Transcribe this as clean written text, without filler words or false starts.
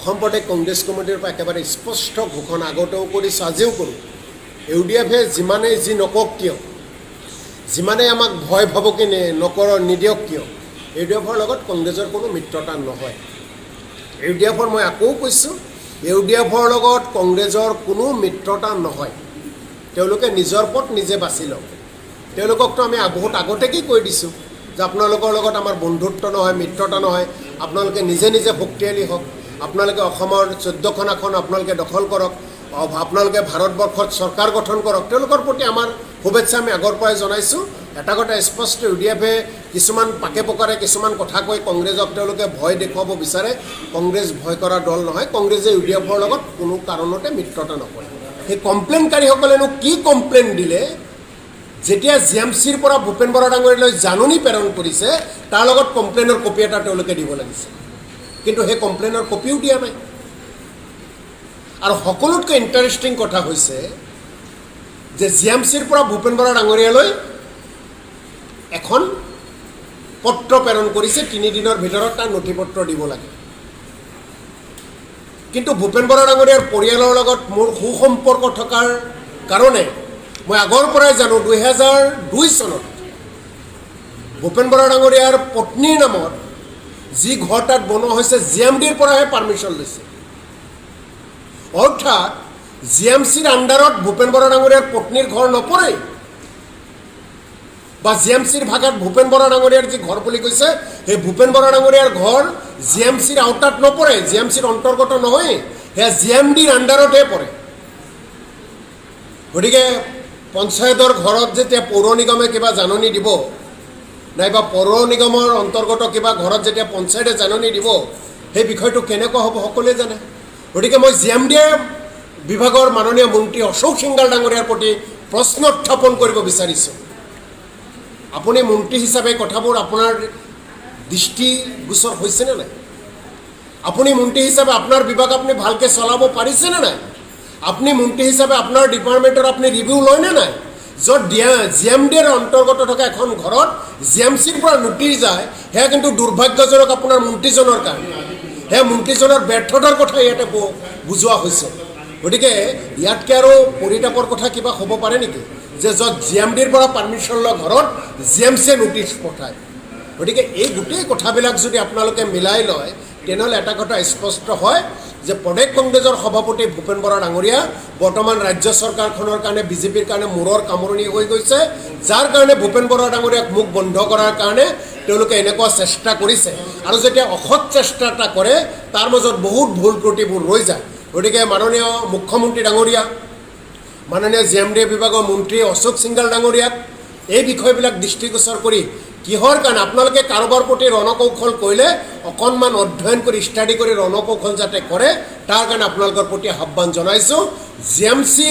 অসম প্ৰদেশ কংগ্ৰেছ কমিটিৰ পৰা একেবাৰে স্পষ্ট ঘোষণা আগতেও কৰিছোঁ, আজিও কৰোঁ। ইউডিএফে যিমানেই যি নকওক কিয়, যিমানেই আমাক ভয় ভাবুকি নিদিয়ক কিয়, ইউডিএফৰ লগত কংগ্ৰেছৰ কোনো মিত্ৰতা নহয়। ইউডিএফৰ মই আকৌ কৈছোঁ, ইউডিএফৰ লগত কংগ্ৰেছৰ কোনো মিত্ৰতা নহয়। তেওঁলোকে নিজৰ পথ নিজে বাছি লওক। তেওঁলোককতো আমি বহুত আগতে কি কৈ দিছোঁ যে আপোনালোকৰ লগত আমাৰ বন্ধুত্ব নহয়, মিত্ৰতা নহয়, আপোনালোকে নিজে নিজে শক্তিশালী হওক, আপোনালোকে অসমৰ 14খন আসন আপোনালোকে দখল কৰক, আপোনালোকে ভাৰতবৰ্ষত চৰকাৰ গঠন কৰক। তেওঁলোকৰ প্ৰতি আমাৰ শুভেচ্ছা আমি আগৰ পৰাই জনাইছোঁ। এটা কথা স্পষ্ট, ইউডিএফে কিছুমান পাকে পকাৰে কিছুমান কথা কৈ কংগ্ৰেছক তেওঁলোকে ভয় দেখুৱাব বিচাৰে। কংগ্ৰেছ ভয় কৰা দল নহয়। কংগ্ৰেছে ইউডিএফৰ লগত কোনো কাৰণতে মিত্ৰতা নকৰে। সেই কমপ্লেইনকাৰীসকলেনো কি কমপ্লেইন দিলে? যেতিয়া জিএমচিৰ পৰা ভূপেন বৰা ডাঙৰীয়ালৈ জাননী প্ৰেৰণ কৰিছে, তাৰ লগত কমপ্লেইনৰ কপি এটা তেওঁলোকে দিব লাগিছে, কিন্তু সেই কমপ্লেইনৰ কপিও দিয়া নাই। আৰু সকলোতকৈ ইণ্টাৰেষ্টিং কথা হৈছে যে জিএমচিৰ পৰা ভূপেন বৰা ডাঙৰীয়ালৈ এখন পত্ৰ প্ৰেৰণ কৰিছে, 3 দিনৰ ভিতৰত তাৰ নথি পত্ৰ দিব লাগে। কিন্তু ভূপেন বৰা ডাঙৰীয়াৰ পৰিয়ালৰ লগত মোৰ সুসম্পৰ্ক থকাৰ কাৰণে মই আগৰ পৰাই জানো 2002 চনত ভূপেন বৰা ডাঙৰীয়াৰ পত্নীৰ নামত যি ঘৰ তাত বনোৱা হৈছে জিএমডিৰ পৰাহে পাৰ্মিশ্যন লৈছে। অৰ্থাৎ জিএমচিৰ আণ্ডাৰত ভূপেন বৰা ডাঙৰীয়াৰ পত্নীৰ ঘৰ নপৰে, বা জিএমচিৰ ভাগত ভূপেন বৰা ডাঙৰীয়াৰ যি ঘৰ বুলি কৈছে, সেই ভূপেন বৰা ডাঙৰীয়াৰ ঘৰ জিএমচিৰ আওতাত নপৰে, জিএমচিৰ অন্তৰ্গত নহয়, সেয়া জিএমডিৰ আণ্ডাৰতহে পৰে। গতিকে পঞ্চায়তৰ ঘৰত যেতিয়া পৌৰ নিগমে কিবা জাননী দিব, নাইবা পৌৰ নিগমৰ অন্তৰ্গত কিবা ঘৰত যেতিয়া পঞ্চায়তে জাননী দিব, সেই বিষয়টো কেনেকুৱা হ'ব সকলোৱে জানে। গতিকে মই জিএমডি বিভাগৰ মাননীয় মন্ত্ৰী অশোক সিংগাল ডাঙৰীয়াৰ প্ৰতি প্ৰশ্ন উত্থাপন কৰিব বিচাৰিছোঁ। আপুনি মন্ত্ৰী হিচাপে কথাবোৰ আপোনাৰ দৃষ্টিগোচৰ হৈছেনে নাই? আপুনি মন্ত্ৰী হিচাপে আপোনাৰ বিভাগ আপুনি ভালকৈ চলাব পাৰিছেনে নাই? আপুনি মন্ত্ৰী হিচাপে আপোনাৰ ডিপাৰ্টমেণ্টৰ আপুনি ৰিভিউ লয়নে নাই? য'ত জিএমডিৰ অন্তৰ্গত থকা এখন ঘৰত জিএমচিৰ পৰা নোটিছ যায়, সেয়া কিন্তু দুৰ্ভাগ্যজনক আপোনাৰ মন্ত্ৰীজনৰ কাৰণে। সেয়া মন্ত্ৰীজনৰ ব্যৰ্থতাৰ কথা ইয়াতে বুজোৱা হৈছে। গতিকে ইয়াতকৈ আৰু পৰিতাপৰ কথা কিবা হ'ব পাৰে নেকি, যে য'ত জিএমডিৰ পৰা পাৰ্মিশ্যন লোৱা ঘৰত জিএমচিয়ে নোটিছ পঠায়? গতিকে এই গোটেই কথাবিলাক যদি আপোনালোকে মিলাই লয়, তেনেহ'লে এটা কথা স্পষ্ট হয় যে প্ৰদেশ কংগ্ৰেছৰ সভাপতি ভূপেন বৰা ডাঙৰীয়া বৰ্তমান ৰাজ্য চৰকাৰখনৰ কাৰণে বিজেপিৰ কাৰণে মূৰৰ কামৰণি হৈ গৈছে, যাৰ কাৰণে ভূপেন বৰা ডাঙৰীয়াক মুখ বন্ধ কৰাৰ কাৰণে তেওঁলোকে এনেকুৱা চেষ্টা কৰিছে। আৰু যেতিয়া অসৎ চেষ্টা এটা কৰে, তাৰ মাজত বহুত ভুল ত্ৰুটিবোৰ ৰৈ যায়। গতিকে মাননীয় মুখ্যমন্ত্ৰী ডাঙৰীয়া, মাননীয় জিএমডি বিভাগৰ মন্ত্ৰী অশোক সিংগাল ডাঙৰীয়াক এই বিষয়বিলাক দৃষ্টিগোচৰ কৰি কিহৰ কাৰণে আপোনালোকে কাৰোবাৰ প্ৰতি ৰণকৌশল কৰিলে অকণমান অধ্যয়ন কৰি ষ্টাডি কৰি ৰণকৌশল যাতে কৰে, তাৰ কাৰণে আপোনালোকৰ প্ৰতি আহ্বান জনাইছোঁ। জিএমচি